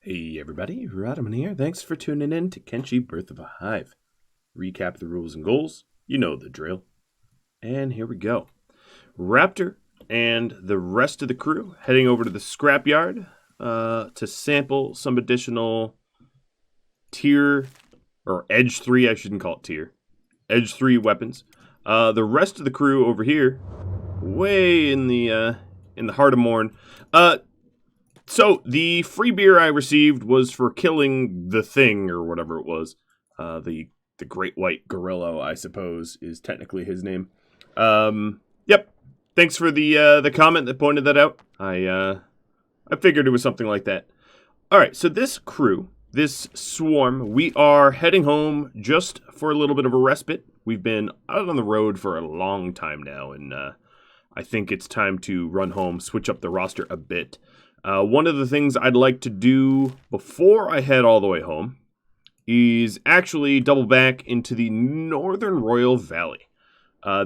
Hey everybody, Radaman here. Thanks for tuning in to Kenshi Birth of a Hive. Recap the rules and goals. You know the drill. And here we go. Raptor and the rest of the crew heading over to the scrapyard to sample some additional tier, or edge 3, I shouldn't call it tier, edge 3 weapons. The rest of the crew over here, way in the heart of Morn, so, the free beer I received was for killing the thing, or whatever it was. The Great White Gorilla, I suppose, is technically his name. Yep. Thanks for the comment that pointed that out. I figured it was something like that. Alright, so this crew, this swarm, we are heading home just for a little bit of a respite. We've been out on the road for a long time now, and I think it's time to run home, switch up the roster a bit. One of the things I'd like to do before I head all the way home is actually double back into the Northern Royal Valley.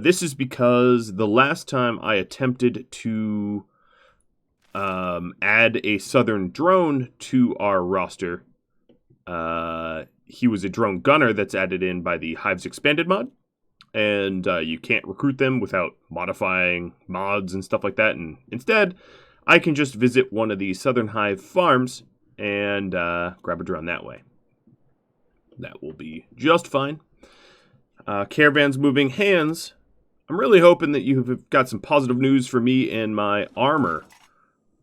This is because the last time I attempted to add a Southern drone to our roster, he was a drone gunner that's added in by the Hives Expanded mod, and you can't recruit them without modifying mods and stuff like that, and instead I can just visit one of the Southern Hive farms and grab a drone that way. That will be just fine. Caravan's moving hands. I'm really hoping that you've got some positive news for me and my armor.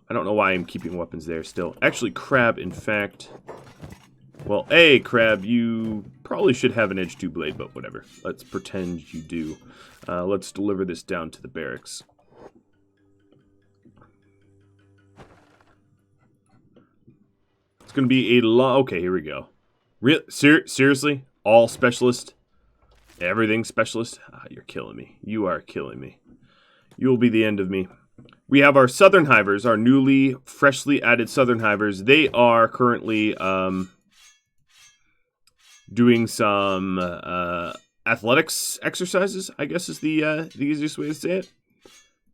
I don't know why I'm keeping weapons there still. Actually, Crab, in fact... Well, Crab, you probably should have an Edge 2 blade, but whatever. Let's pretend you do. Let's deliver this down to the barracks. Going to be a lot. Okay, here we go. Seriously? All specialist? Everything specialist? You're killing me. You are killing me. You will be the end of me. We have our Southern Hivers, our newly, freshly added Southern Hivers. They are currently doing some athletics exercises, I guess is the easiest way to say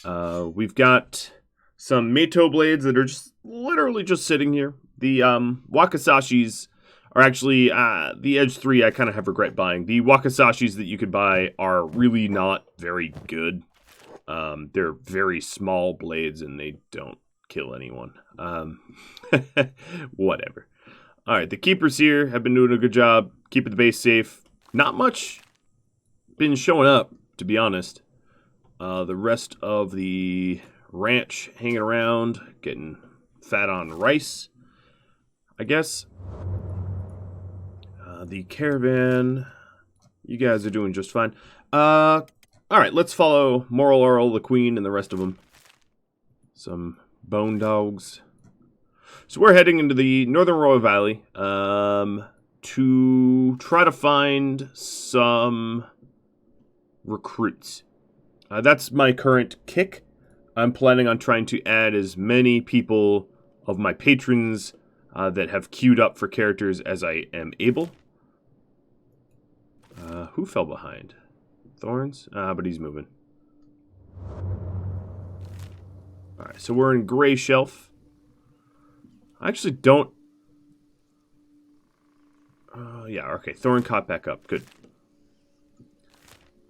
it. We've got some Meito blades that are just literally just sitting here. The Wakasashis are actually, the Edge 3 I kind of have regret buying. The Wakasashis that you could buy are really not very good. They're very small blades and they don't kill anyone. Whatever. Alright, the keepers here have been doing a good job keeping the base safe. Not much been showing up, to be honest. The rest of the ranch hanging around, getting fat on rice, I guess. The caravan, you guys are doing just fine. Alright, let's follow Moral Earl, the Queen, and the rest of them. Some bone dogs. So we're heading into the Northern Royal Valley to try to find some recruits. That's my current kick. I'm planning on trying to add as many people of my patrons that have queued up for characters as I am able. Who fell behind? Thorns? But he's moving. Alright, so we're in Gray Shelf. I actually don't... yeah, okay, Thorn caught back up. Good.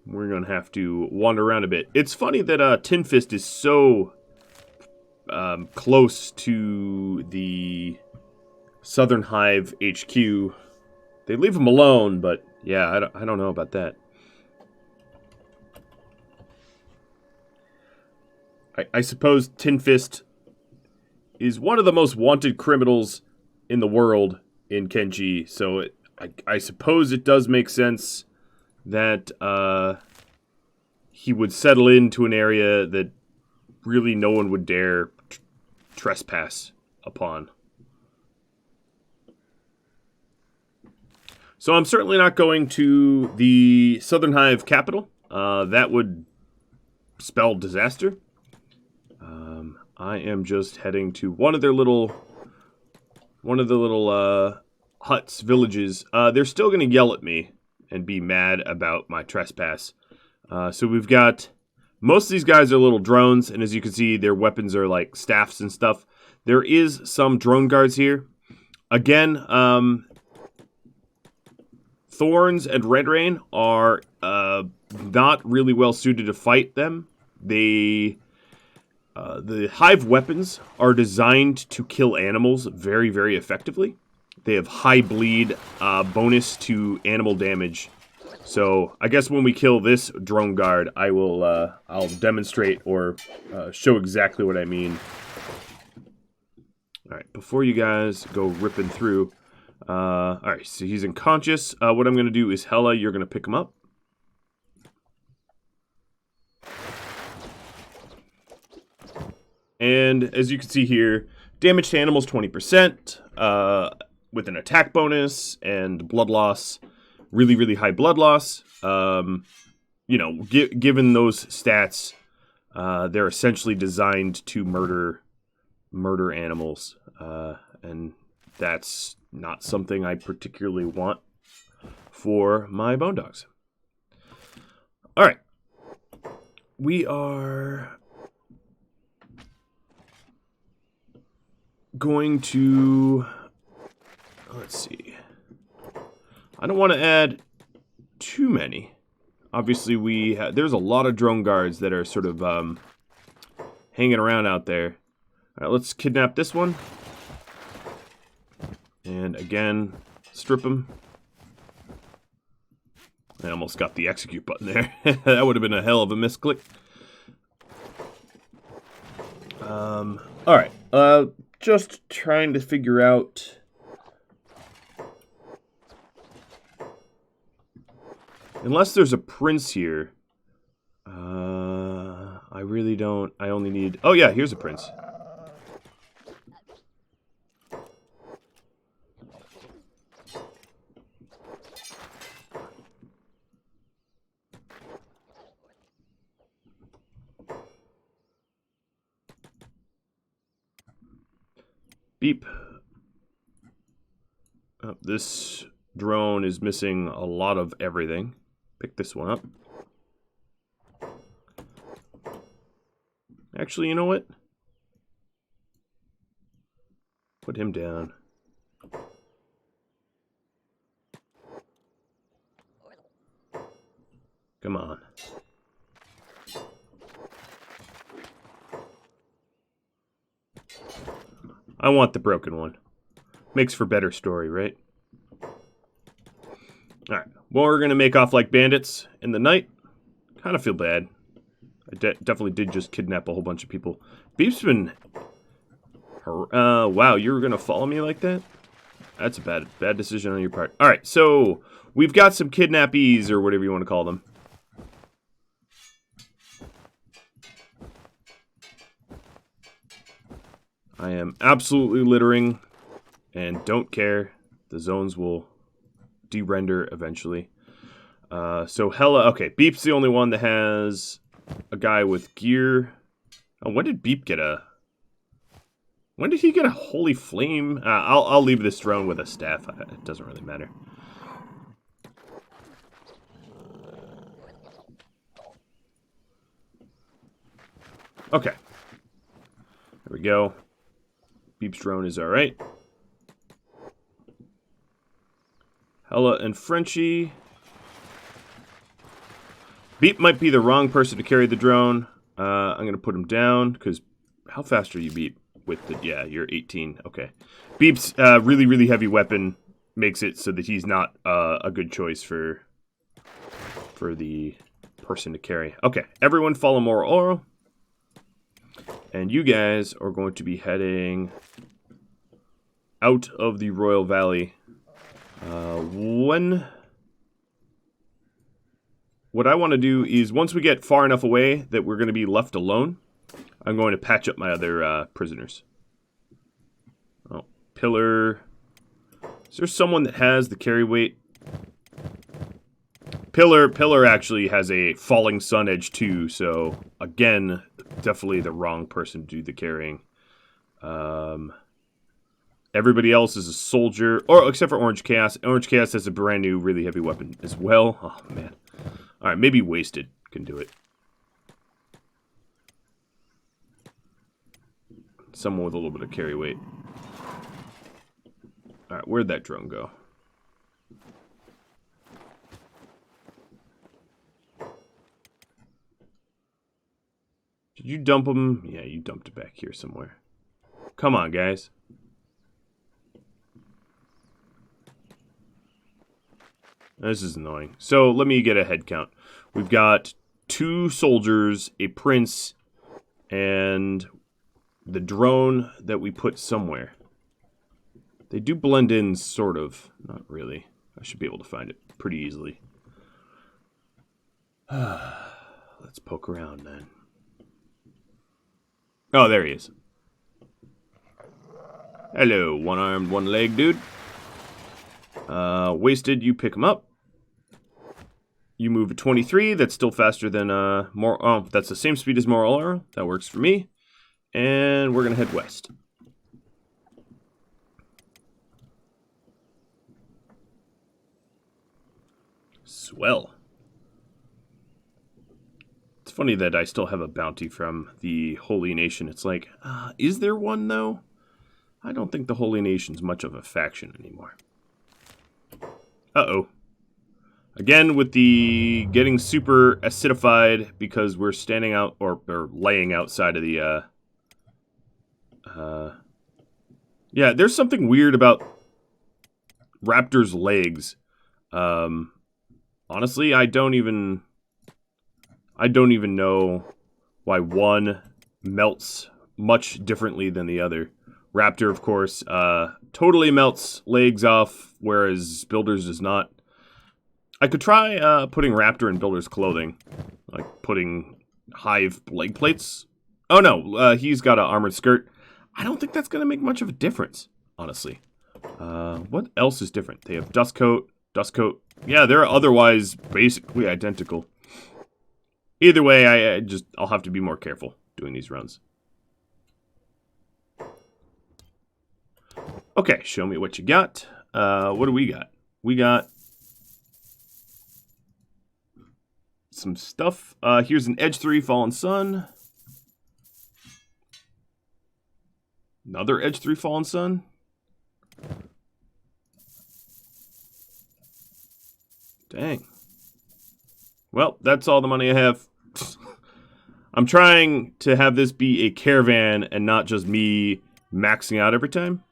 We're going to have to wander around a bit. It's funny that Tin Fist is so close to the Southern Hive HQ. They leave him alone, but yeah, I don't know about that. I suppose Tin Fist is one of the most wanted criminals in the world in Kenshi, so I suppose it does make sense that he would settle into an area that really no one would dare trespass upon. So I'm certainly not going to the Southern Hive capital. That would spell disaster. I am just heading to one of the little huts, villages. They're still going to yell at me and be mad about my trespass. So we've got... Most of these guys are little drones, and as you can see, their weapons are like staffs and stuff. There is some drone guards here. again, Thorns and Red Rain are not really well suited to fight them. The Hive weapons are designed to kill animals very, very effectively. They have high bleed, bonus to animal damage. So I guess when we kill this drone guard, I'll demonstrate or show exactly what I mean. All right, before you guys go ripping through. All right, so he's unconscious. What I'm going to do is, Hella, you're going to pick him up. And as you can see here, damage to animals 20%, with an attack bonus and blood loss, really, really high blood loss. You know, given those stats, they're essentially designed to murder animals, and that's not something I particularly want for my bone dogs. All right, we are going to, let's see, I don't want to add too many. Obviously, there's a lot of drone guards that are sort of hanging around out there. All right, let's kidnap this one. And again, strip him. I almost got the execute button there. That would have been a hell of a misclick. All right, just trying to figure out. Unless there's a prince here, I really don't. I only need. Oh yeah, here's a prince. Beep. Oh, this drone is missing a lot of everything. Pick this one up. Actually, you know what? Put him down. Come on. I want the broken one. Makes for better story, right? Alright. Well, we're going to make off like bandits in the night. Kind of feel bad. I definitely did just kidnap a whole bunch of people. Beep's been... wow, you were going to follow me like that? That's a bad decision on your part. Alright, so we've got some kidnappees, or whatever you want to call them. I am absolutely littering and don't care. The zones will de-render eventually. So Hella, okay, Beep's the only one that has a guy with gear. Oh, when did Beep get a... When did he get a holy flame? I'll leave this drone with a staff. It doesn't really matter. Okay. There we go. Beep's drone is alright. Hella and Frenchie. Beep might be the wrong person to carry the drone. I'm going to put him down, because how fast are you, Beep? With the, yeah, you're 18. Okay. Beep's really, really heavy weapon makes it so that he's not a good choice for the person to carry. Okay, everyone follow more oil. And you guys are going to be heading out of the Royal Valley. What I want to do is, once we get far enough away that we're going to be left alone, I'm going to patch up my other prisoners. Oh, Pillar. Is there someone that has the carry weight? Pillar actually has a falling sun edge too, so again, definitely the wrong person to do the carrying. Everybody else is a soldier, or except for Orange Chaos. Orange Chaos has a brand new, really heavy weapon as well. Oh man! All right, maybe Wasted can do it. Someone with a little bit of carry weight. Alright, where'd that drone go? Did you dump him? Yeah, you dumped it back here somewhere. Come on, guys. This is annoying. So, let me get a head count. We've got 2 soldiers, a prince, and the drone that we put somewhere. They do blend in, sort of. Not really. I should be able to find it pretty easily. Let's poke around, then. Oh, there he is. Hello, one-armed, one-legged dude. Wasted, you pick him up. You move a 23, that's still faster than, that's the same speed as Moral Arrow. That works for me. And we're gonna head west. Swell. It's funny that I still have a bounty from the Holy Nation. It's like, is there one, though? I don't think the Holy Nation's much of a faction anymore. Uh-oh. Again, with the getting super acidified because we're standing out, or laying outside of the, yeah, there's something weird about raptors' legs. Honestly, I don't even know why one melts much differently than the other. Raptor, of course, totally melts legs off, whereas Builders does not. I could try putting Raptor in Builder's clothing, like putting Hive leg plates. Oh no, he's got an armored skirt. I don't think that's going to make much of a difference, honestly. What else is different? They have dust coat. Yeah, they're otherwise basically identical. Either way, I'll have to be more careful doing these runs. Okay, show me what you got. What do we got? We got some stuff. Here's an Edge 3 Fallen Sun. Another Edge 3 Fallen Sun. Dang. Well, that's all the money I have. I'm trying to have this be a caravan and not just me maxing out every time.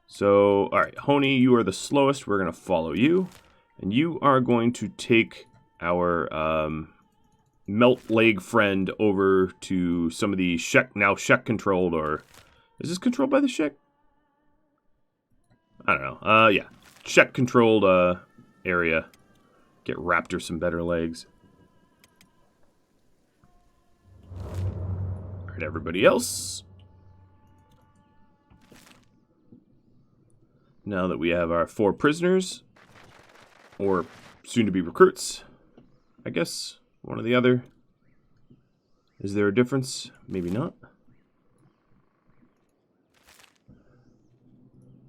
So, alright, Honey, you are the slowest. We're going to follow you. And you are going to take our melt leg friend over to some of the Shek controlled, or is this controlled by the Shek? I don't know. Yeah. Shek controlled area. Get Raptor some better legs. Alright, everybody else. Now that we have our 4 prisoners, or soon-to-be recruits, I guess, one or the other. Is there a difference? Maybe not.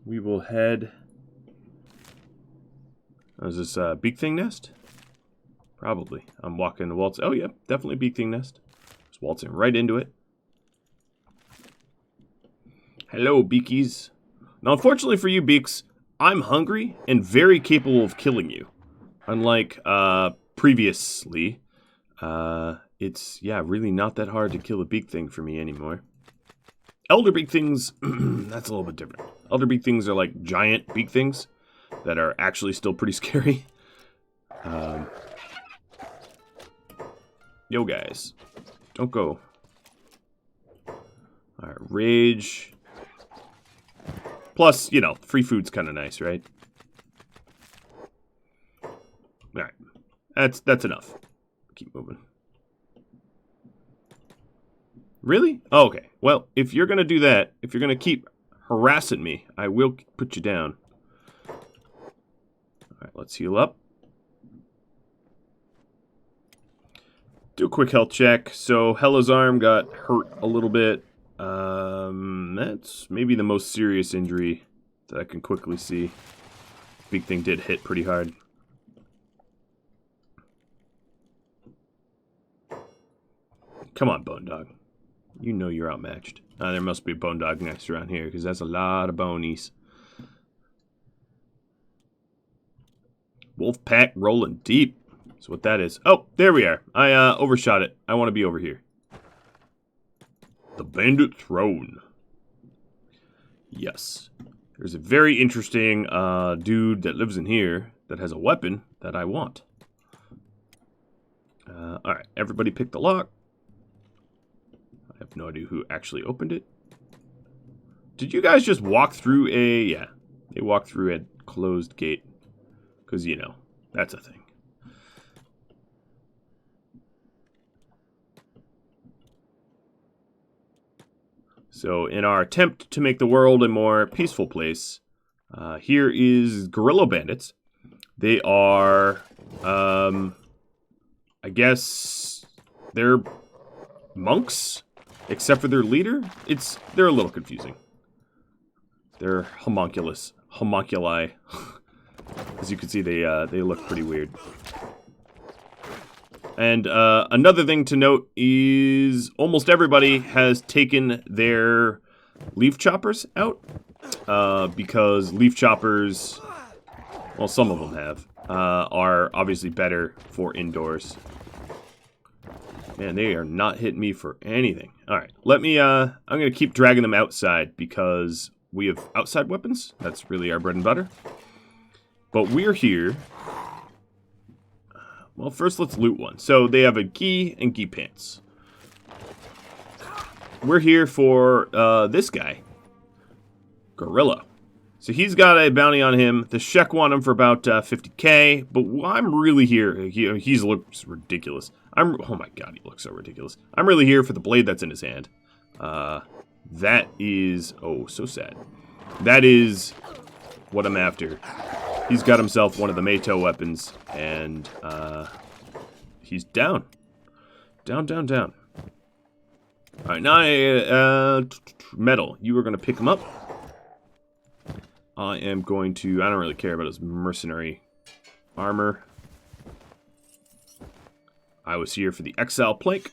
We will head... Oh, is this a Beak Thing nest? Probably. I'm walking the waltz. Oh, yeah, definitely Beak Thing nest. Just waltzing right into it. Hello, Beakies. Now, unfortunately for you, Beaks, I'm hungry and very capable of killing you. Unlike previously, it's, yeah, really not that hard to kill a Beak Thing for me anymore. Elder Beak Things, that's a little bit different. Elder Beak Things are like giant Beak Things that are actually still pretty scary. Yo, guys. Don't go. Alright, Rage. Plus, you know, free food's kind of nice, right? Alright. That's enough. Keep moving. Really? Oh, okay. Well, if you're going to do that, if you're going to keep harassing me, I will put you down. Alright, let's heal up. Do a quick health check. So, Hella's arm got hurt a little bit. That's maybe the most serious injury that I can quickly see. Big Thing did hit pretty hard. Come on, Bone Dog. You know you're outmatched. There must be a Bone Dog next around here, because that's a lot of bonies. Wolf pack rolling deep. That's what that is. Oh, there we are. I overshot it. I want to be over here. The Bandit Throne. Yes. There's a very interesting dude that lives in here that has a weapon that I want. Alright, everybody pick the lock. I have no idea who actually opened it. Did you guys just walk through a... Yeah, they walked through a closed gate. Because, you know, that's a thing. So, in our attempt to make the world a more peaceful place, here is Guerrilla Bandits. They are, I guess, they're monks, except for their leader. They're a little confusing. They're homunculi. As you can see, they look pretty weird. And another thing to note is almost everybody has taken their leaf choppers out. Because leaf choppers, well, some of them have, are obviously better for indoors. Man, they are not hitting me for anything. Alright, let me, I'm going to keep dragging them outside because we have outside weapons. That's really our bread and butter. But we're here. Well, first let's loot one. So they have a gi and gi pants. We're here for this guy. Gorilla. So he's got a bounty on him. The Shek want him for about 50k, but I'm really here. He looks ridiculous. Oh my god, he looks so ridiculous. I'm really here for the blade that's in his hand. That is, oh, so sad. That is what I'm after. He's got himself one of the Meito weapons, and he's down. Down. Alright, now, Metal, you are going to pick him up. I am going to, I don't really care about his mercenary armor. I was here for the exile plank.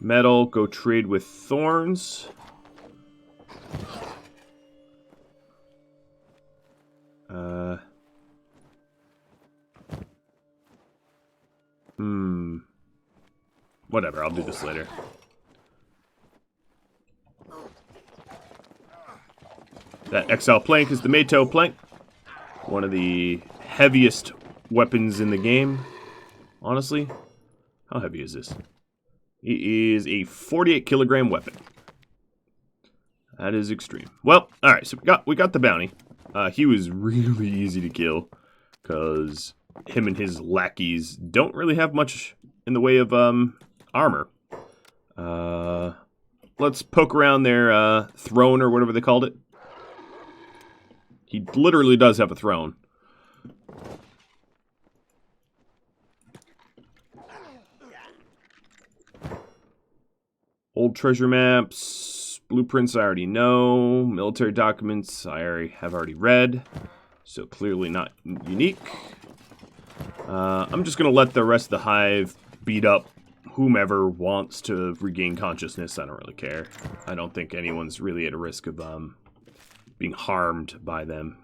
Metal, go trade with thorns. Whatever, I'll do this later. That exile plank is the Meito plank. One of the heaviest weapons in the game. Honestly. How heavy is this? It is a 48 kilogram weapon. That is extreme. Well, alright, so we got the bounty. He was really easy to kill. Because him and his lackeys don't really have much in the way of armor. Let's poke around their throne or whatever they called it. He literally does have a throne. Old treasure maps, blueprints I already know, military documents I have already read, so clearly not unique. I'm just going to let the rest of the hive beat up whomever wants to regain consciousness. I don't really care. I don't think anyone's really at a risk of being harmed by them.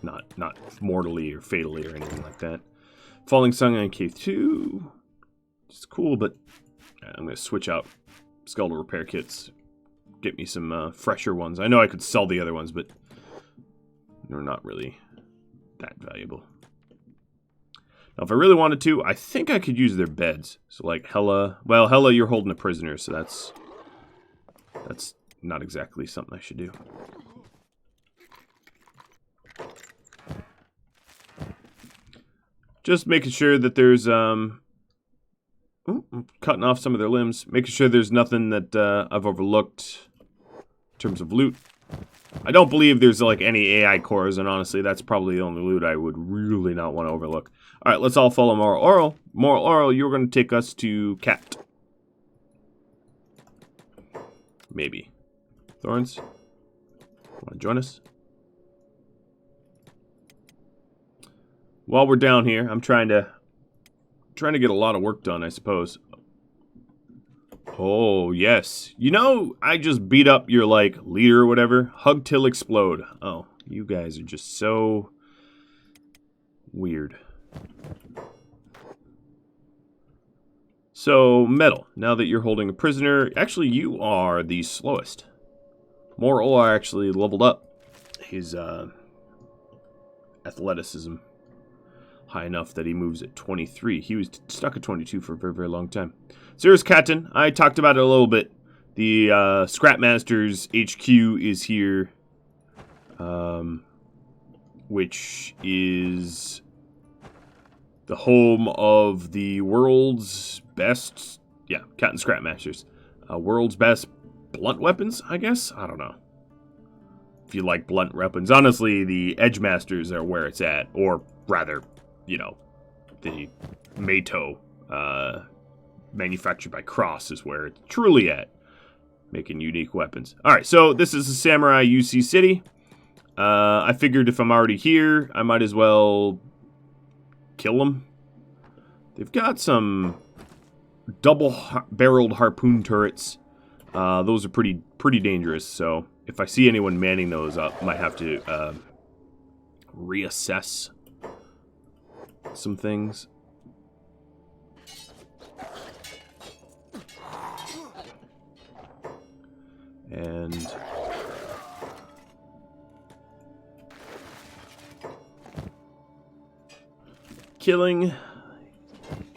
Not mortally or fatally or anything like that. Falling Sun on K2. It's cool, but I'm going to switch out skeletal repair kits. Get me some fresher ones. I know I could sell the other ones, but they're not really that valuable. Now, if I really wanted to, I think I could use their beds. So, like, Hella... Well, Hella, you're holding a prisoner, so that's not exactly something I should do. Just making sure that there's, I'm cutting off some of their limbs. Making sure there's nothing that I've overlooked in terms of loot. I don't believe there's, like, any AI cores, and honestly, that's probably the only loot I would really not want to overlook. Alright, let's all follow Moral Oral. Moral Oral, you're going to take us to Cat. Maybe. Thorns? Want to join us? While we're down here, I'm trying to get a lot of work done, I suppose. Oh, yes. You know, I just beat up your, like, leader or whatever. Hug till explode. Oh, you guys are just so weird. So, Metal, now that you're holding a prisoner, actually, you are the slowest. Moral are actually leveled up. His athleticism high enough that he moves at 23. He was stuck at 22 for a very, very long time. So here's Catun. I talked about it a little bit. The Scrapmasters HQ is here, which is the home of the world's best, Catun Scrapmasters. World's best blunt weapons, I guess? I don't know. If you like blunt weapons. Honestly, the Edgemasters are where it's at. Or rather, you know, the Mato manufactured by Cross is where it's truly at. Making unique weapons. Alright, so this is a Samurai UC City. I figured if I'm already here, I might as well kill them. They've got some double-barreled harpoon turrets. Those are pretty dangerous, so if I see anyone manning those up, I might have to reassess some things. And killing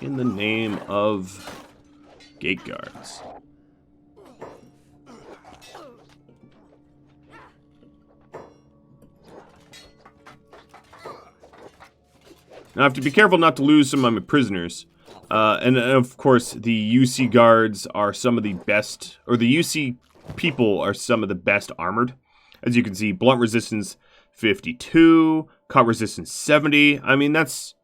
in the name of gate guards. Now I have to be careful not to lose some of my prisoners. And of course, the UC guards are some of the best, or the UC people are some of the best armored. As you can see, blunt resistance 52, cut resistance 70. I mean, that's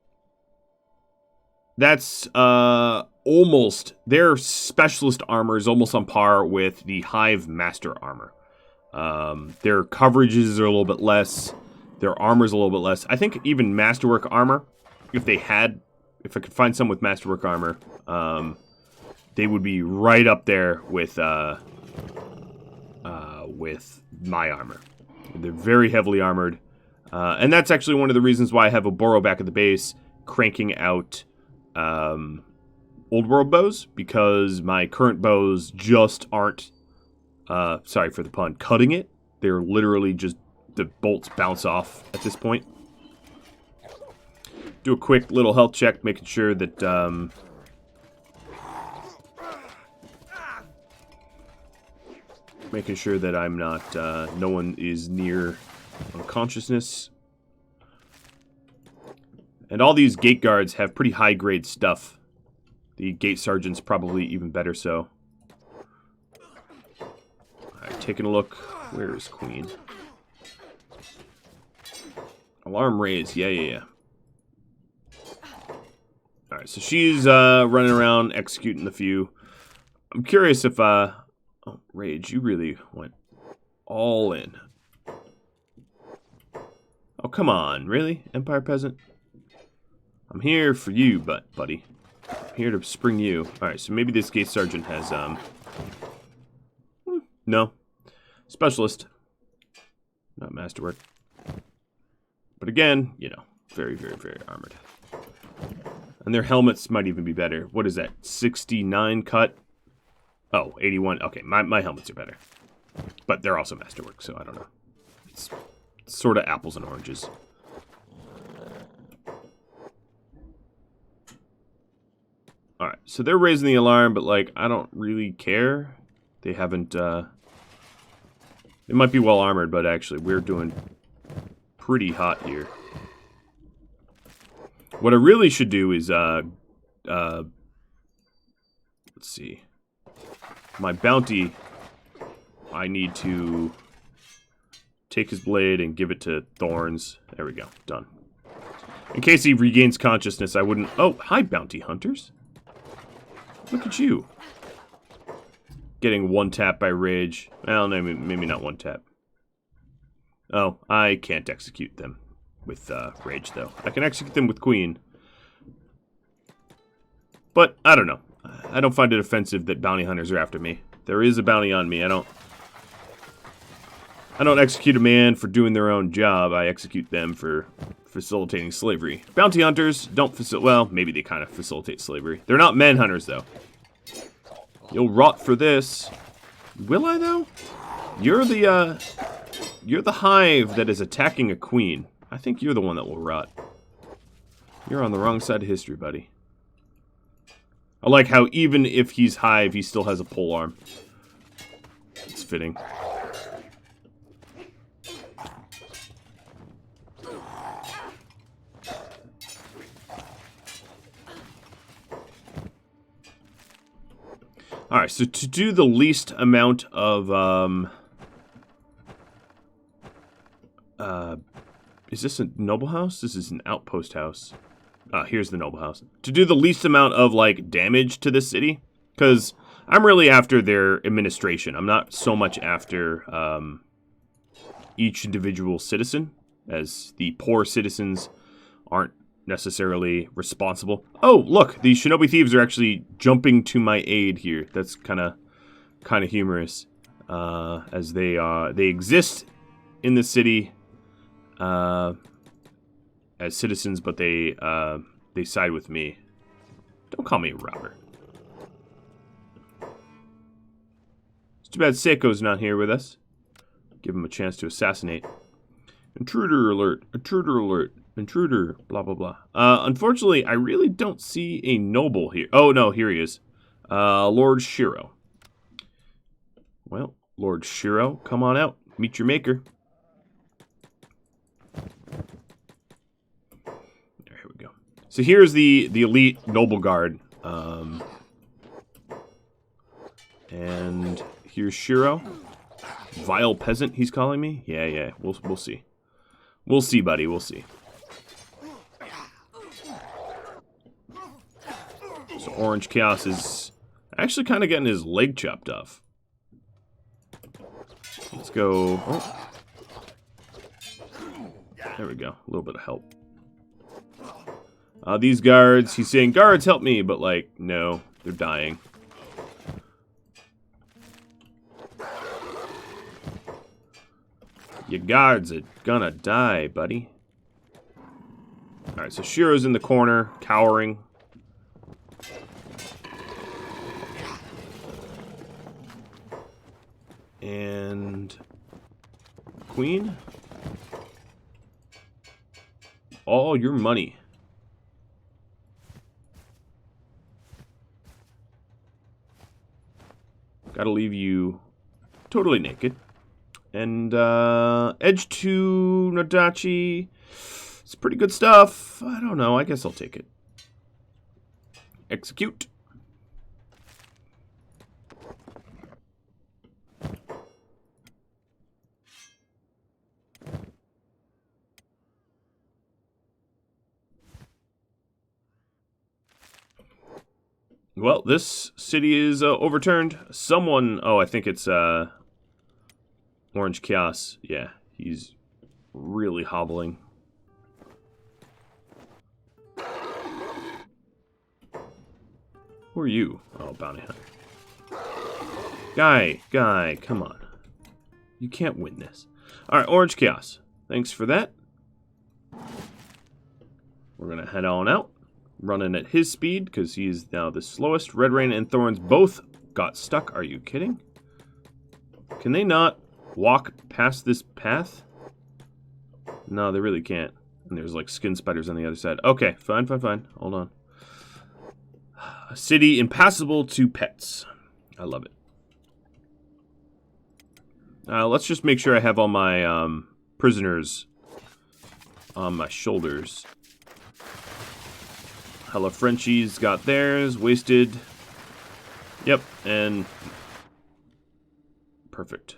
almost, their specialist armor is almost on par with the Hive master armor. Their coverages are a little bit less. Their armor is a little bit less. I think even masterwork armor, if I could find some with masterwork armor, they would be right up there with my armor. They're very heavily armored. And that's actually one of the reasons why I have a Boro back at the base cranking out old world bows, because my current bows just aren't, sorry for the pun, cutting it. They're literally just, the bolts bounce off at this point. Do a quick little health check, making sure that I'm not, no one is near unconsciousness. And all these gate guards have pretty high grade stuff. The gate sergeant's probably even better so. Alright, taking a look. Where is Queen? Alarm raised. Yeah. Alright, so she's running around executing the few. I'm curious if oh, Rage, you really went all in. Oh, come on. Really? Empire Peasant? I'm here for you, buddy. I'm here to spring you. Alright, so maybe this gate sergeant has, no. Specialist. Not masterwork. But again, you know, very, very, very armored. And their helmets might even be better. What is that? 69 cut? Oh, 81. Okay, my helmets are better. But they're also masterwork, so I don't know. It's sort of apples and oranges. Alright, so they're raising the alarm, but, like, I don't really care. They haven't, they might be well armored, but actually, we're doing pretty hot here. What I really should do is, let's see. My bounty, I need to take his blade and give it to Thorns. There we go, done. In case he regains consciousness, I wouldn't... Oh, hi, bounty hunters. Look at you. Getting one tap by Rage. Well, no, maybe not one tap. Oh, I can't execute them with Rage, though. I can execute them with Queen. But, I don't know. I don't find it offensive that bounty hunters are after me. There is a bounty on me. I don't execute a man for doing their own job. I execute them for facilitating slavery. Bounty hunters don't facilitate... Well, maybe they kind of facilitate slavery. They're not men hunters, though. You'll rot for this. Will I, though? You're the hive that is attacking a queen. I think you're the one that will rot. You're on the wrong side of history, buddy. I like how even if he's hive, he still has a pole arm. It's fitting. Alright, so to do the least amount of, is this a noble house? This is an outpost house. Here's the noble house. To do the least amount of, like, damage to this city, because I'm really after their administration. I'm not so much after, each individual citizen, as the poor citizens aren't necessarily responsible. Oh, look, the shinobi thieves are actually jumping to my aid here. That's kind of humorous, as they exist in the city as citizens, but they side with me. Don't call me a robber. It's too bad Seiko's not here with us. Give him a chance to assassinate. Intruder alert! Intruder alert! Intruder, blah, blah, blah. Unfortunately, I really don't see a noble here. Oh, no, here he is. Lord Shiro. Well, Lord Shiro, come on out. Meet your maker. There, here we go. So here's the elite noble guard. And here's Shiro. Vile peasant, he's calling me? Yeah, we'll see. We'll see, buddy, we'll see. So Orange Chaos is actually kind of getting his leg chopped off. Let's go. Oh. There we go. A little bit of help. These guards, he's saying, guards, help me. But, like, no, they're dying. Your guards are gonna die, buddy. Alright, so Shiro's in the corner, cowering. And Queen, all your money. Gotta leave you totally naked. And edge to Nodachi. It's pretty good stuff. I don't know. I guess I'll take it. Execute. Well, this city is overturned. Someone... Oh, I think it's Orange Chaos. Yeah, he's really hobbling. Who are you? Oh, bounty hunter. Guy, come on. You can't win this. Alright, Orange Chaos. Thanks for that. We're going to head on out. Running at his speed, because he is now the slowest. Red Rain and Thorns both got stuck. Are you kidding? Can they not walk past this path? No, they really can't. And there's like skin spiders on the other side. Okay, fine. Hold on. A city impassable to pets. I love it. Let's just make sure I have all my prisoners on my shoulders. Hella Frenchies got theirs. Wasted. Yep, and... Perfect.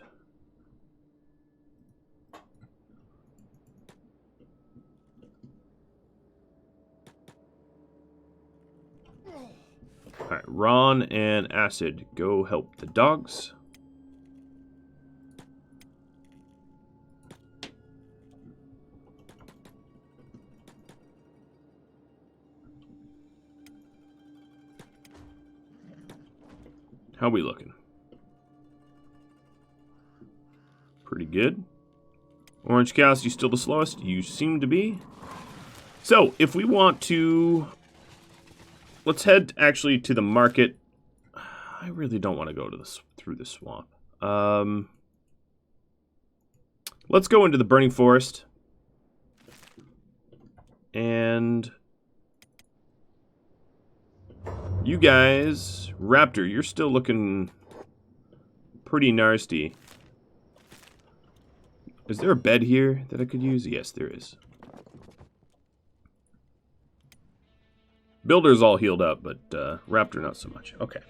Alright, Ron and Acid, go help the dogs. How we looking? Pretty good. Orange Chaos, you still the slowest? You seem to be. So, if we want to... Let's head actually to the market. I really don't want to go to through the swamp. Let's go into the burning forest. And... You guys... Raptor, you're still looking... pretty nasty. Is there a bed here that I could use? Yes, there is. Builder's all healed up, but Raptor not so much. Okay.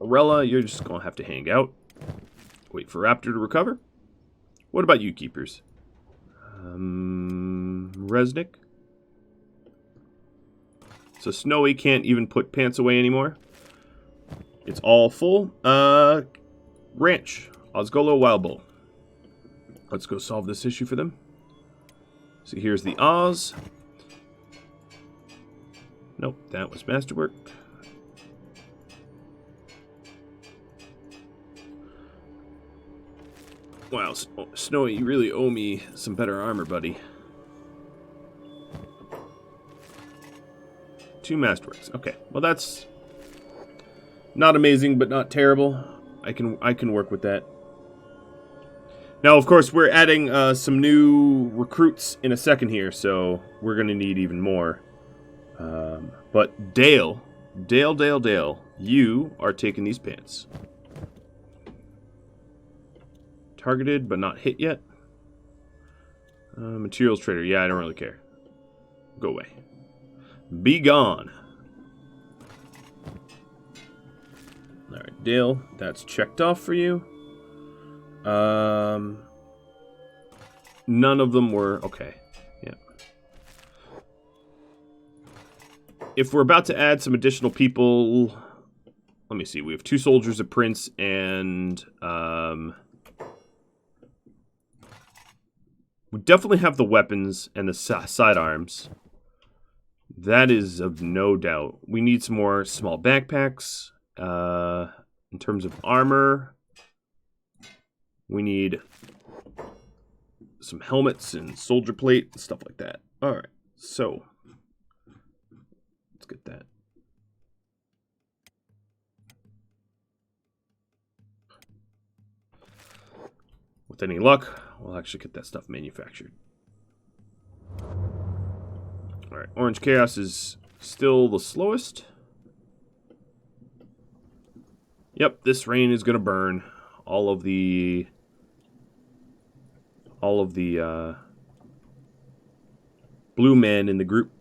Arella, you're just going to have to hang out. Wait for Raptor to recover. What about you, keepers? Resnick? So Snowy can't even put pants away anymore. It's all full. Ranch. Osgolo Wildbull. Let's go solve this issue for them. So here's the Oz. Nope, that was Masterwork. Wow, Snowy, you really owe me some better armor, buddy. 2 Masterworks. Okay, well that's not amazing, but not terrible. I can work with that. Now, of course, we're adding some new recruits in a second here, so we're going to need even more. But Dale, you are taking these pants. Targeted, but not hit yet. Materials trader, yeah, I don't really care. Go away. Be gone. Alright, Dale, that's checked off for you. None of them were... Okay, yeah. If we're about to add some additional people... Let me see, we have 2 soldiers, a prince, and... we definitely have the weapons and the sidearms. That is of no doubt. We need some more small backpacks. In terms of armor, we need some helmets and soldier plate and stuff like that. Alright, so let's get that. With any luck, we'll actually get that stuff manufactured. Alright, Orange Chaos is still the slowest. Yep, this rain is going to burn all of the blue men in the group.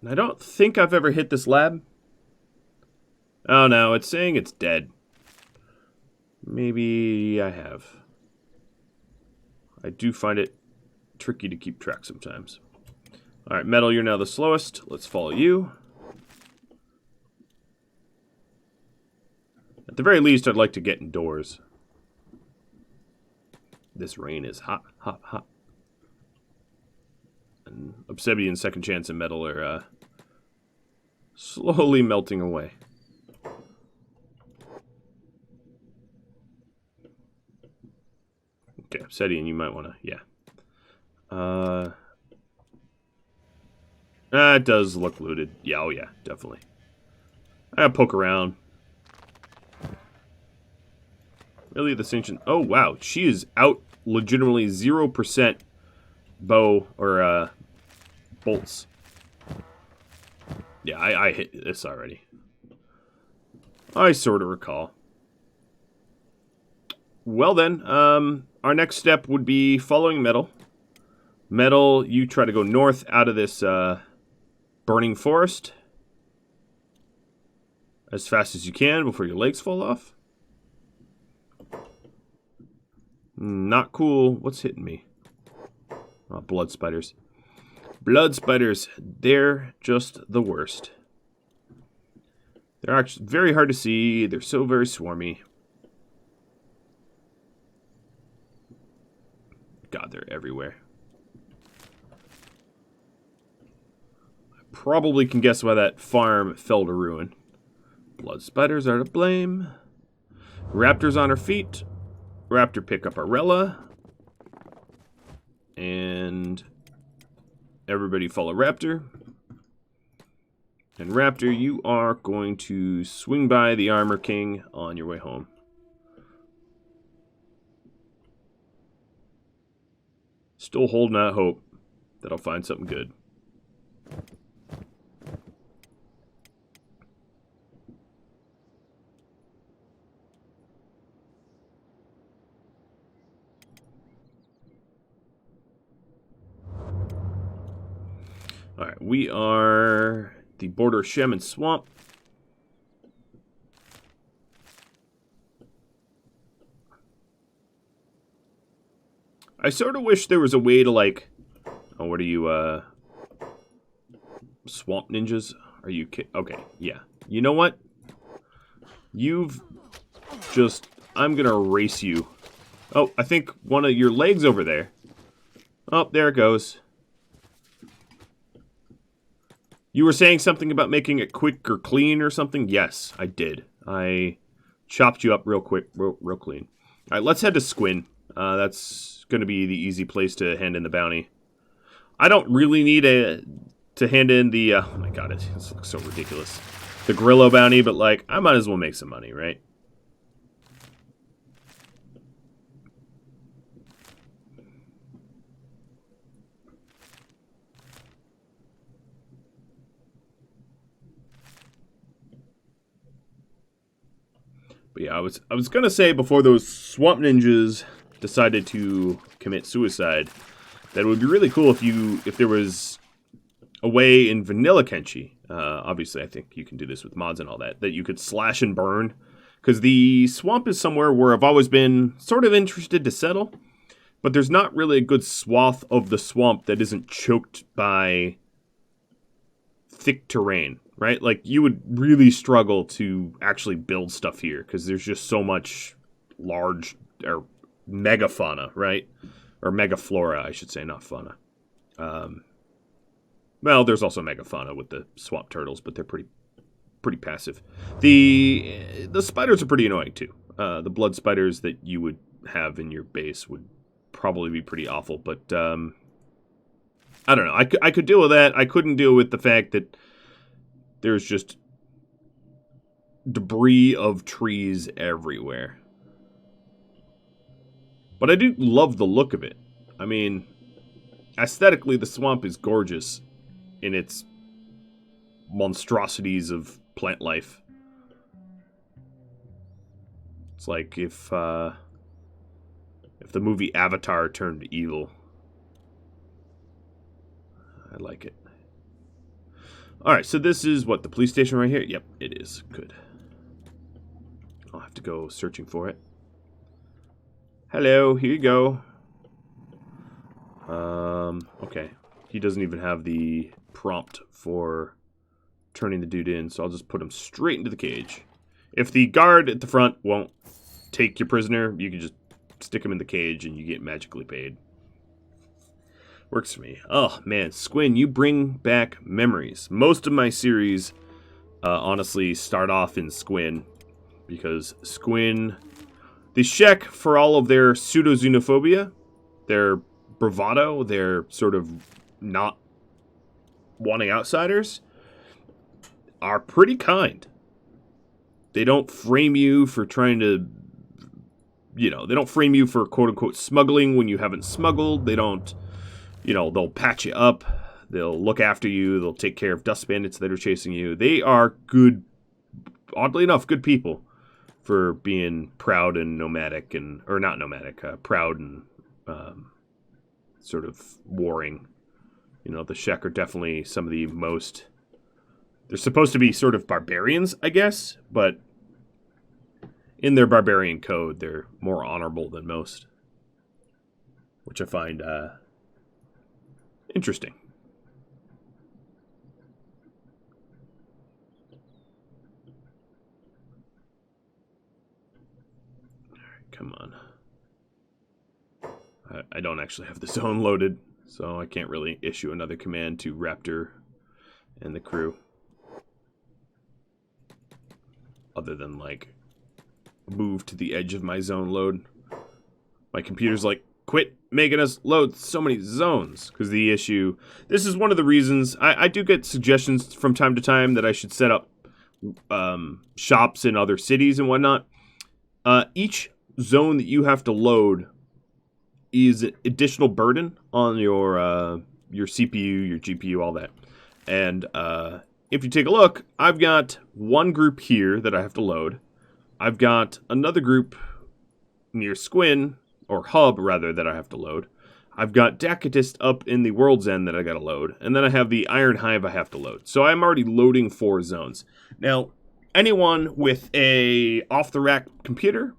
And I don't think I've ever hit this lab. Oh no, it's saying it's dead. Maybe I have. I do find it tricky to keep track sometimes. Alright, Metal, you're now the slowest. Let's follow you. At the very least, I'd like to get indoors. This rain is hot, hot, hot. And Obsidian, Second Chance, and Metal are slowly melting away. Okay, Obsidian, you might want to, yeah. It does look looted. Yeah, oh yeah, definitely. I gotta poke around. Really, this ancient... Oh, wow. She is out legitimately 0% bow or bolts. Yeah, I hit this already. I sort of recall. Well then, our next step would be following Metal. Metal, you try to go north out of this burning forest as fast as you can before your legs fall off. Not cool. What's hitting me? Oh, blood spiders. Blood spiders. They're just the worst. They're actually very hard to see. They're so very swarmy. God, they're everywhere. probably can guess why that farm fell to ruin. Blood spiders are to blame. Raptor's on her feet. Raptor pick up Arella. And everybody follow Raptor. And Raptor, you are going to swing by the Armor King on your way home. Still holding out hope that I'll find something good. Alright, we are the border of Shem and Swamp. I sort of wish there was a way to, like... Oh, what are you, Swamp ninjas? Are you okay, yeah. You know what? You've just... I'm gonna erase you. Oh, I think one of your legs over there. Oh, there it goes. You were saying something about making it quick or clean or something? Yes, I did. I chopped you up real quick, real clean. All right, let's head to Squin. That's going to be the easy place to hand in the bounty. I don't really need to hand in the... oh my god, this looks so ridiculous. The Grillo bounty, but like, I might as well make some money, right? But yeah, I was gonna say before those swamp ninjas decided to commit suicide, that it would be really cool if there was a way in vanilla Kenshi. Obviously, I think you can do this with mods and all that you could slash and burn, because the swamp is somewhere where I've always been sort of interested to settle, but there's not really a good swath of the swamp that isn't choked by thick terrain. Right? Like, you would really struggle to actually build stuff here, because there's just so much large, or megafauna, right? Or megaflora, I should say, not fauna. Well, there's also megafauna with the swamp turtles, but they're pretty passive. The spiders are pretty annoying, too. The blood spiders that you would have in your base would probably be pretty awful, but, I don't know. I could deal with that. I couldn't deal with the fact that there's just debris of trees everywhere. But I do love the look of it. I mean, aesthetically, the swamp is gorgeous in its monstrosities of plant life. It's like if the movie Avatar turned evil. I like it. Alright, so this is, what, the police station right here? Yep, it is. Good. I'll have to go searching for it. Hello, here you go. Okay. He doesn't even have the prompt for turning the dude in, so I'll just put him straight into the cage. If the guard at the front won't take your prisoner, you can just stick him in the cage and you get magically paid. Works for me. Oh, man. Squin, you bring back memories. Most of my series, honestly, start off in Squin. Because Squin... The Shek, for all of their pseudo-xenophobia, their bravado, their sort of not wanting outsiders, are pretty kind. They don't frame you for trying to... they don't frame you for quote-unquote smuggling when you haven't smuggled. They don't... they'll patch you up, they'll look after you, they'll take care of dust bandits that are chasing you. They are good, oddly enough, good people for being proud and nomadic, or not nomadic, proud and sort of warring. The Shek are definitely some of the most... They're supposed to be sort of barbarians, I guess, but in their barbarian code, they're more honorable than most. Which I find... interesting. Alright, come on. I don't actually have the zone loaded, so I can't really issue another command to Raptor and the crew. Other than, like, move to the edge of my zone load. My computer's like, quit making us load so many zones. Because the issue... This is one of the reasons... I do get suggestions from time to time that I should set up shops in other cities and whatnot. Each zone that you have to load is an additional burden on your CPU, your GPU, all that. And if you take a look, I've got one group here that I have to load. I've got another group near Squin, or Hub, rather, that I have to load. I've got Dakotist up in the World's End that I gotta load. And then I have the Iron Hive I have to load. So I'm already loading 4 zones. Now, anyone with a off-the-rack computer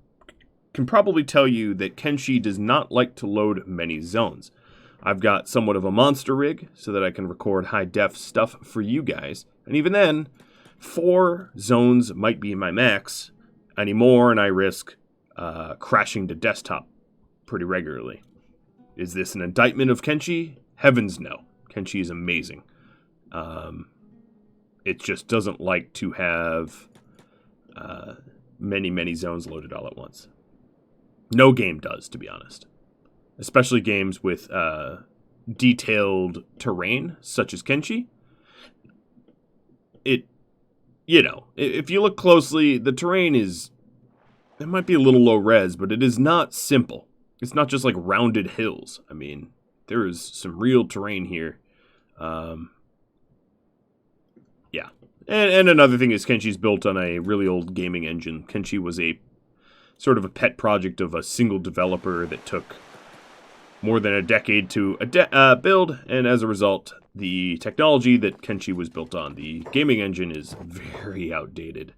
can probably tell you that Kenshi does not like to load many zones. I've got somewhat of a monster rig so that I can record high-def stuff for you guys. And even then, 4 zones might be my max. Any more, and I risk crashing to desktop pretty regularly. Is this an indictment of Kenshi? Heavens no. Kenshi is amazing. It just doesn't like to have many zones loaded all at once. No game does, to be honest. Especially games with detailed terrain, such as Kenshi. If you look closely, the terrain is... It might be a little low res, but it is not simple. It's not just like rounded hills. I mean, there is some real terrain here. Yeah. And another thing is Kenshi's built on a really old gaming engine. Kenshi was a sort of a pet project of a single developer that took more than a decade to build, and as a result, the technology that Kenshi was built on, the gaming engine, is very outdated.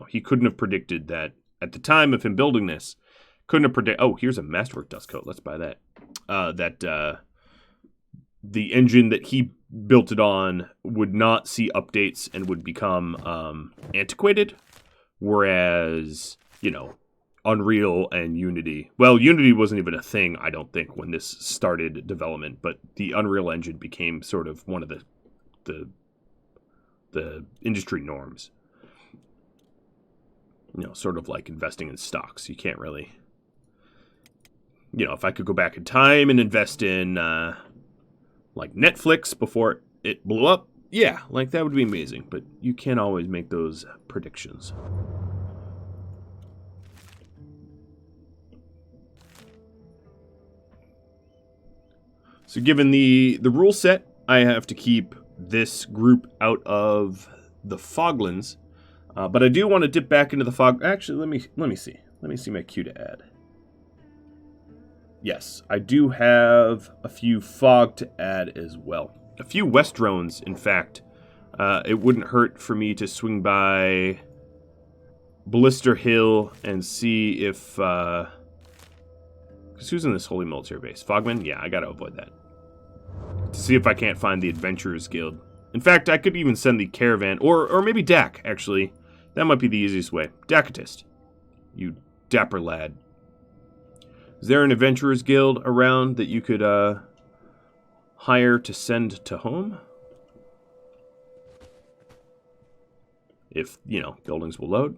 He couldn't have predicted that at the time of him building this. Couldn't have predicted. Oh, here's a Masterwork dust coat. Let's buy that. The engine that he built it on would not see updates and would become antiquated, whereas Unreal and Unity. Well, Unity wasn't even a thing, I don't think, when this started development, but the Unreal Engine became sort of one of the industry norms. Sort of like investing in stocks. You can't really... if I could go back in time and invest in, like Netflix before it blew up, yeah, like that would be amazing, but you can't always make those predictions. So given the rule set, I have to keep this group out of the Foglands, but I do want to dip back into the fog. Actually, let me see. Let me see my queue to add. Yes, I do have a few fog to add as well. A few west drones, in fact. It wouldn't hurt for me to swing by Blister Hill and see if... Because who's in this Holy Military Base? Fogman? Yeah, I gotta avoid that. To see if I can't find the Adventurers Guild. In fact, I could even send the caravan, or maybe Dak, actually. That might be the easiest way. Dakotist. You dapper lad. Is there an Adventurers Guild around that you could hire to send to home? If, buildings will load.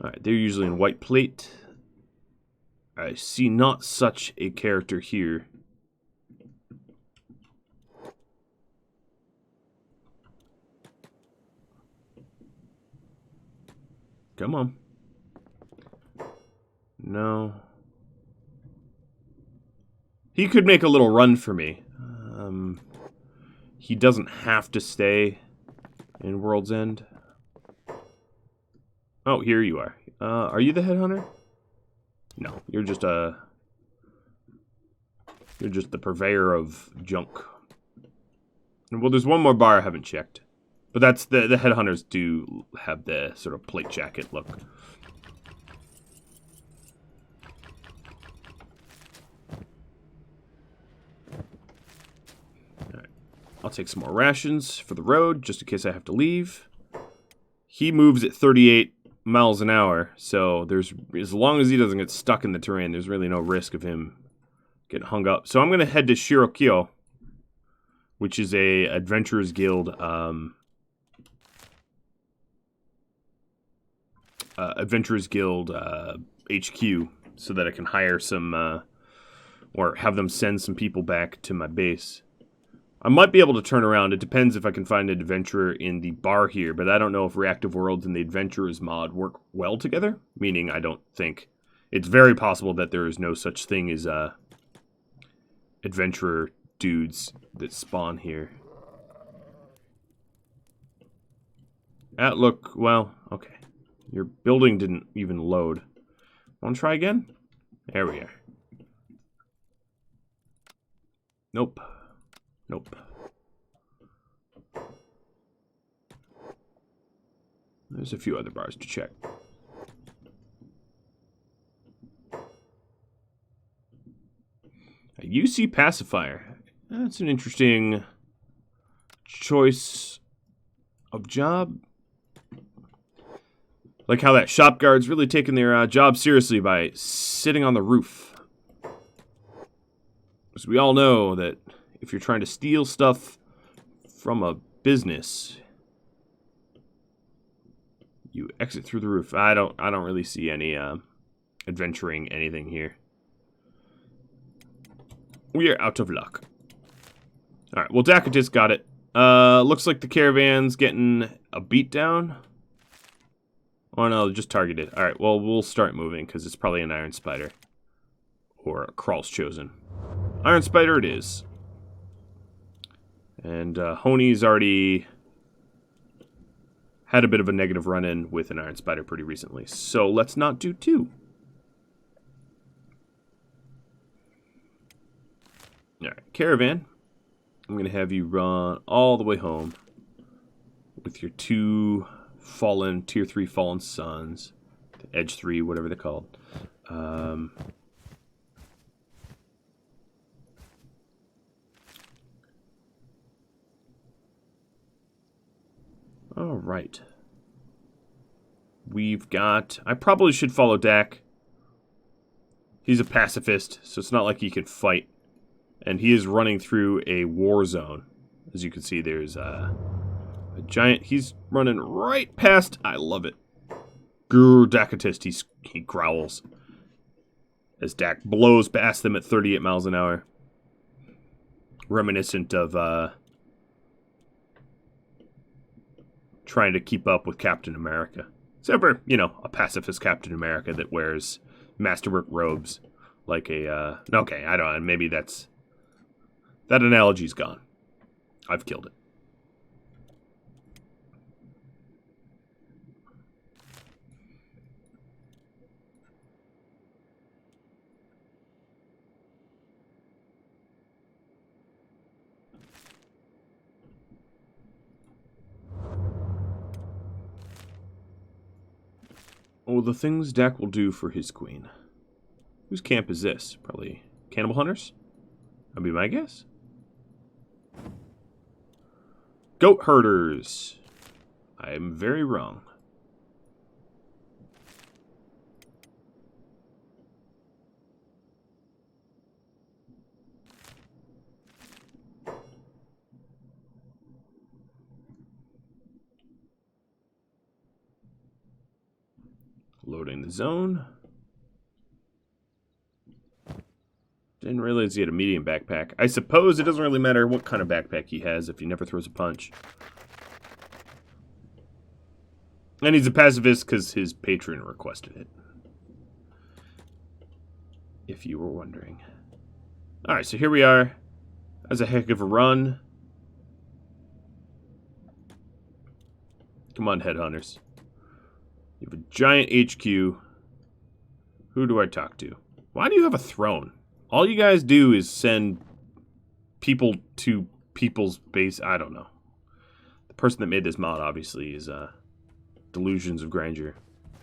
Alright, they're usually in white plate. I see not such a character here. Come on. No. He could make a little run for me. He doesn't have to stay in World's End. Oh, here you are. Are you the headhunter? No, you're just the purveyor of junk. Well, there's one more bar I haven't checked. But that's the headhunters do have the sort of plate jacket look. Alright. I'll take some more rations for the road, just in case I have to leave. He moves at 38 miles an hour, so there's, as long as he doesn't get stuck in the terrain, there's really no risk of him Getting hung up. So I'm going to head to Shirokyo, which is a Adventurers Guild HQ, so that I can hire some or have them send some people back to my base. I might be able to turn around. It depends if I can find an adventurer in the bar here, but I don't know if Reactive Worlds and the Adventurers mod work well together, meaning I don't think... It's very possible that there is no such thing as adventurer dudes that spawn here. Look, well, okay. Your building didn't even load. Want to try again? There we are. Nope. Nope. There's a few other bars to check. A UC pacifier. That's an interesting choice of job. Like how that shop guard's really taking their job seriously by sitting on the roof. Because we all know that if you're trying to steal stuff from a business, you exit through the roof. I don't really see any adventuring anything here. We are out of luck. Alright, well, Dakotis got it. Looks like the caravan's getting a beatdown. Oh no, just targeted. Alright, well, we'll start moving, because it's probably an Iron Spider. Or a Crawl's Chosen. Iron Spider it is. And Honey's already had a bit of a negative run-in with an Iron Spider pretty recently. So let's not do two. Alright, Caravan. I'm going to have you run all the way home with your two fallen, tier 3 fallen sons. Edge 3, whatever they're called. Alright. We've got... I probably should follow Dak. He's a pacifist, so it's not like he can fight. And he is running through a war zone. As you can see, there's a giant... He's running right past... I love it. Grr, Dakotist, he growls. As Dak blows past them at 38 miles an hour. Reminiscent of... trying to keep up with Captain America. Except for, you know, a pacifist Captain America that wears masterwork robes. Like a, okay, I don't know, maybe that's... That analogy's gone. I've killed it. Oh, the things Dak will do for his queen. Whose camp is this? Probably Cannibal Hunters? That'd be my guess. Goat herders. I am very wrong. Loading the zone. Didn't realize he had a medium backpack. I suppose it doesn't really matter what kind of backpack he has if he never throws a punch. And he's a pacifist because his patron requested it. If you were wondering. Alright, so here we are. That's a heck of a run. Come on, headhunters. You have a giant HQ. Who do I talk to? Why do you have a throne? All you guys do is send people to people's base. I don't know. The person that made this mod, obviously, is delusions of grandeur.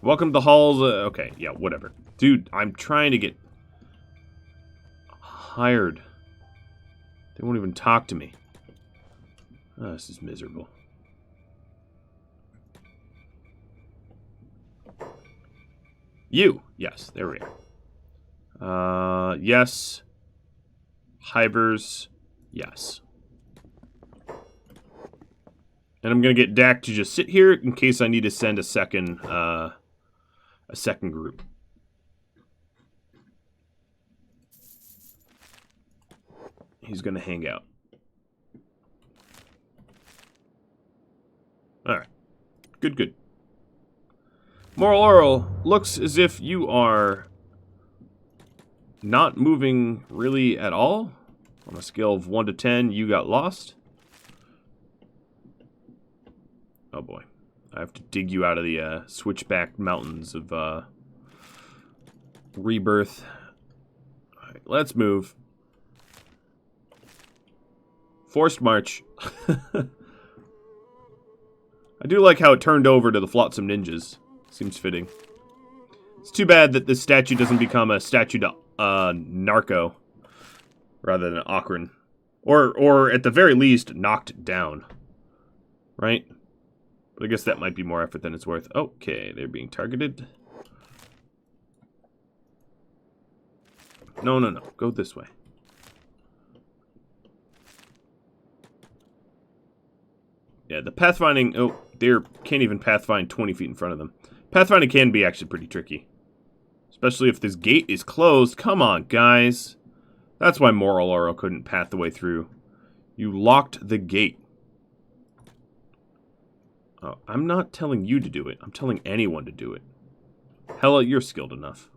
Welcome to the halls. Okay, yeah, whatever. Dude, I'm trying to get hired. They won't even talk to me. Oh, this is miserable. You. Yes, there we are. Yes. Hivers, yes. And I'm going to get Dak to just sit here in case I need to send a second group. He's going to hang out. All right. Good, good. Moral Oral, looks as if you are not moving really at all. On a scale of 1 to 10, you got lost. Oh boy. I have to dig you out of the switchback mountains of rebirth. All right, let's move. Forced march. I do like how it turned over to the Flotsam Ninjas. Seems fitting. It's too bad that this statue doesn't become a statue to Narco rather than Akron. Or at the very least, knocked down. Right? But I guess that might be more effort than it's worth. Okay, they're being targeted. No, no, no. Go this way. Yeah, the pathfinding... Oh, they can't even pathfind 20 feet in front of them. Pathfinding can be actually pretty tricky. Especially if this gate is closed. Come on, guys. That's why Moral Oral couldn't path the way through. You locked the gate. Oh, I'm not telling you to do it. I'm telling anyone to do it. Hella, you're skilled enough.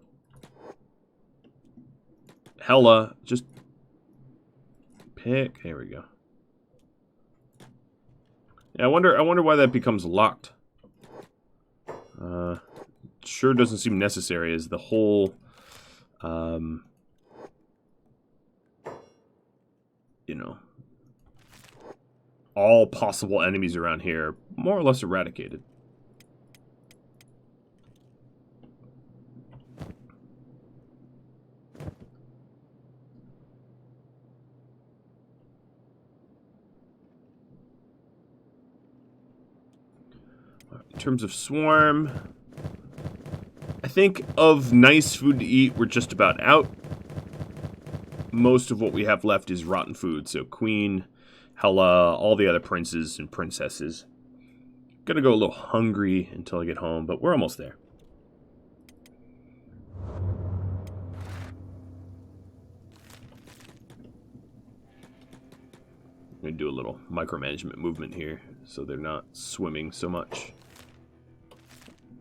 Hella, just pick. There we go. Yeah, I wonder why that becomes locked. Sure doesn't seem necessary as the whole, you know, all possible enemies around here are more or less eradicated. In terms of swarm, I think of nice food to eat, we're just about out. Most of what we have left is rotten food, so Queen, Hela, all the other princes and princesses. Gonna go a little hungry until I get home, but we're almost there. I'm gonna do a little micromanagement movement here, so they're not swimming so much.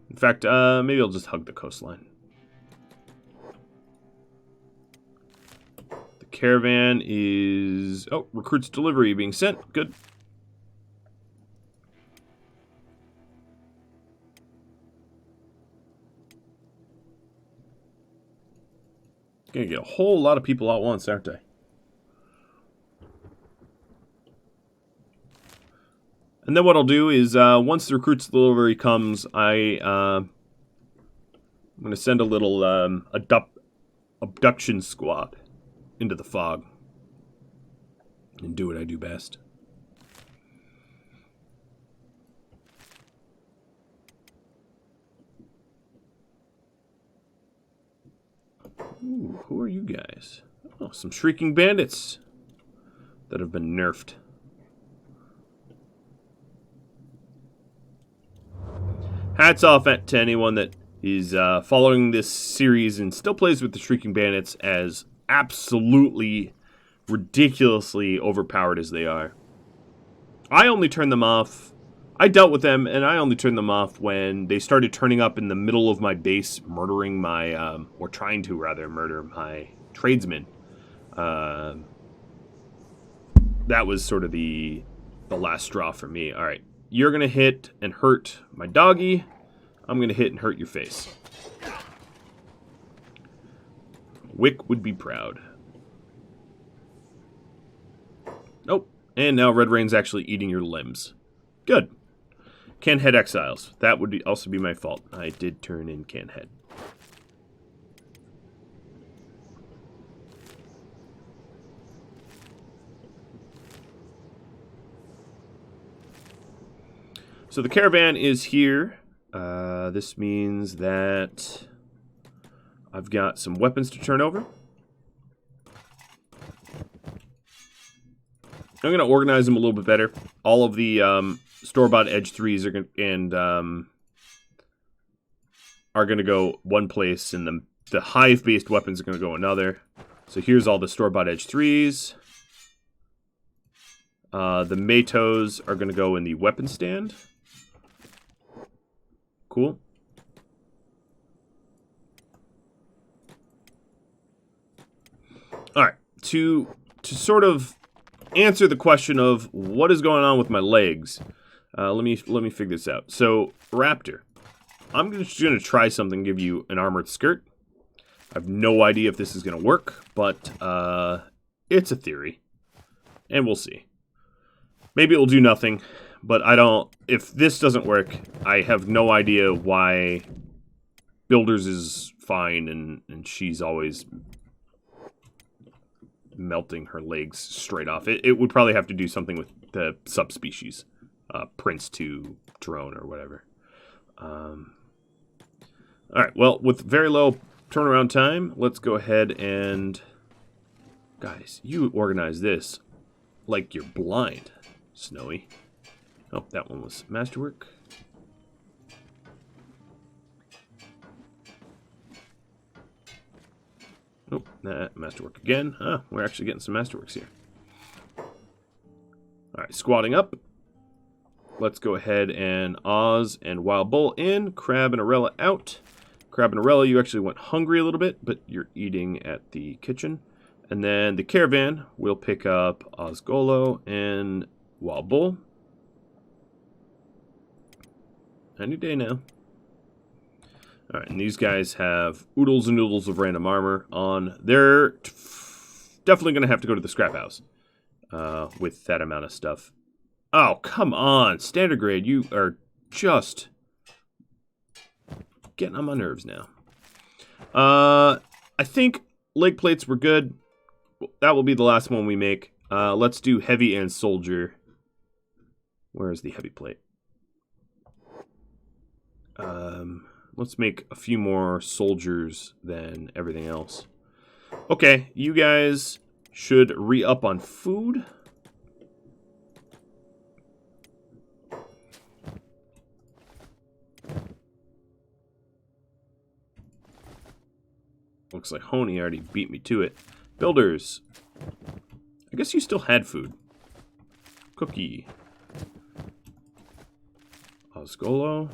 In fact, maybe I'll just hug the coastline. The caravan is... Oh, recruits delivery being sent. Good. Gonna get a whole lot of people out once, aren't I? And then what I'll do is, once the recruits delivery comes, I'm going to send a little abduction squad into the fog and do what I do best. Ooh, who are you guys? Oh, some shrieking bandits that have been nerfed. Hats off to anyone that is following this series and still plays with the Shrieking Bandits, as absolutely ridiculously overpowered as they are. I only turned them off. I dealt with them, and I only turned them off when they started turning up in the middle of my base, murdering my, or trying to rather murder my tradesmen. That was sort of the last straw for me. All right. You're going to hit and hurt my doggy. I'm going to hit and hurt your face. Wick would be proud. Nope. And now Red Rain's actually eating your limbs. Good. Canhead Exiles. That would also be my fault. I did turn in Canhead. So the caravan is here. This means that I've got some weapons to turn over. I'm going to organize them a little bit better. All of the store-bought edge 3s are going to go one place, and the hive-based weapons are going to go another. So here's all the store-bought edge 3s. The Matos are going to go in the weapon stand. Cool. All right, to sort of answer the question of what is going on with my legs, let me figure this out. So, Raptor, I'm just going to try something, give you an armored skirt. I have no idea if this is going to work, but it's a theory, and we'll see. Maybe it'll do nothing, but I don't... If this doesn't work, I have no idea why Builders is fine and she's always melting her legs straight off. It would probably have to do something with the subspecies. Prince to drone or whatever. Alright, well, with very low turnaround time, let's go ahead and... Guys, you organize this like you're blind, Snowy. Oh, that one was masterwork. Oh, that masterwork again. Ah, we're actually getting some masterworks here. Alright, squatting up. Let's go ahead and Oz and Wild Bull in. Crab and Arella out. Crab and Arella, you actually went hungry a little bit, but you're eating at the kitchen. And then the caravan will pick up Osgolo and Wild Bull. Any day now. Alright, and these guys have oodles and noodles of random armor on. They're definitely going to have to go to the scrap house with that amount of stuff. Oh, come on. Standard grade, you are just getting on my nerves now. I think leg plates were good. That will be the last one we make. Let's do heavy and soldier. Where is the heavy plate? Let's make a few more soldiers than everything else. Okay, you guys should re-up on food. Looks like Honey already beat me to it. Builders. I guess you still had food. Cookie. Osgolo.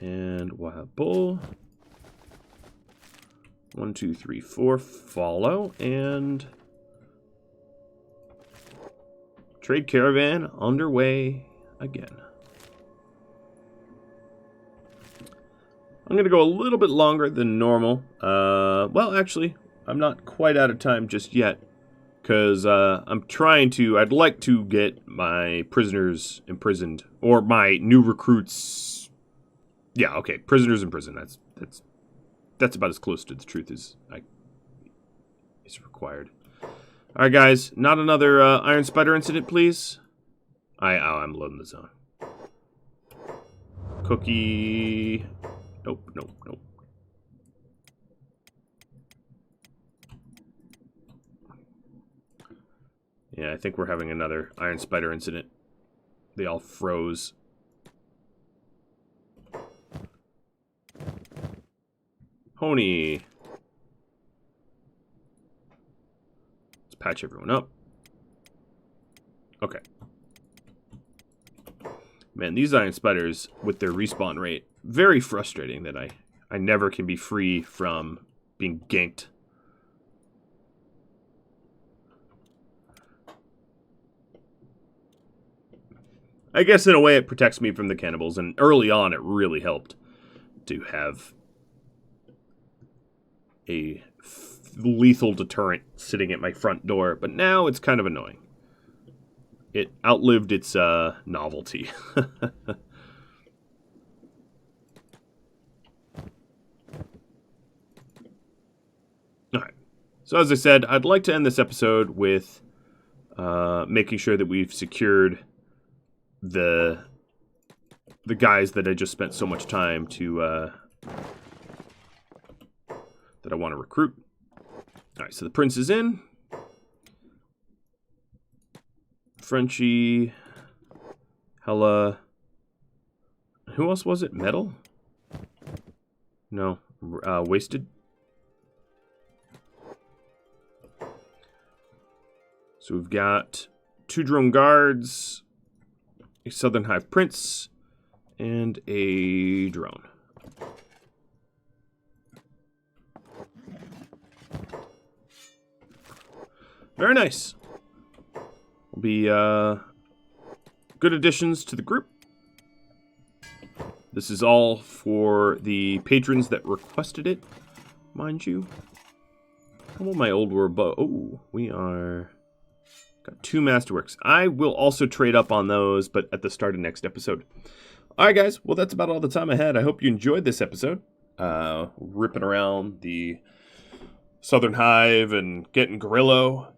And Wild Bull. 1, 2, 3, 4. Follow. And trade caravan underway again. I'm going to go a little bit longer than normal. Well, actually, I'm not quite out of time just yet. Because I'm trying to... I'd like to get my prisoners imprisoned. Or my new recruits... Yeah, okay. Prisoners in prison. That's about as close to the truth as is required. Alright, guys. Not another Iron Spider incident, please. I'm loading the zone. Cookie... Nope, nope, nope. Yeah, I think we're having another Iron Spider incident. They all froze. Honey. Let's patch everyone up. Okay. Man, these Iron Spiders, with their respawn rate, very frustrating that I never can be free from being ganked. I guess in a way it protects me from the cannibals, and early on it really helped to have a lethal deterrent sitting at my front door, but now it's kind of annoying. It outlived its novelty. Alright, so as I said, I'd like to end this episode with making sure that we've secured the guys that I just spent so much time to that I want to recruit. Alright, so the prince is in. Frenchie, Hella. Who else was it? Metal? No. Wasted? So we've got 2 drone guards, a Southern Hive Prince, and a drone. Very nice. Will be good additions to the group. This is all for the patrons that requested it, mind you. How will my old war bow? Oh, we are... Got 2 masterworks. I will also trade up on those, but at the start of next episode. Alright guys, well that's about all the time I had. I hope you enjoyed this episode. Ripping around the Southern Hive and getting Gorillo.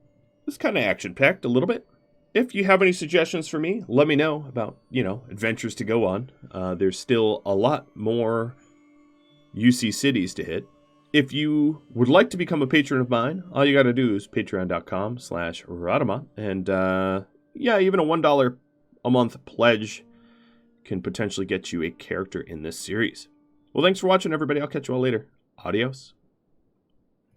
It's kind of action-packed a little bit. If you have any suggestions for me, let me know about, adventures to go on. There's still a lot more UC cities to hit. If you would like to become a patron of mine, all you got to do is patreon.com/Radamant. And even a $1 a month pledge can potentially get you a character in this series. Well, thanks for watching, everybody. I'll catch you all later. Adios.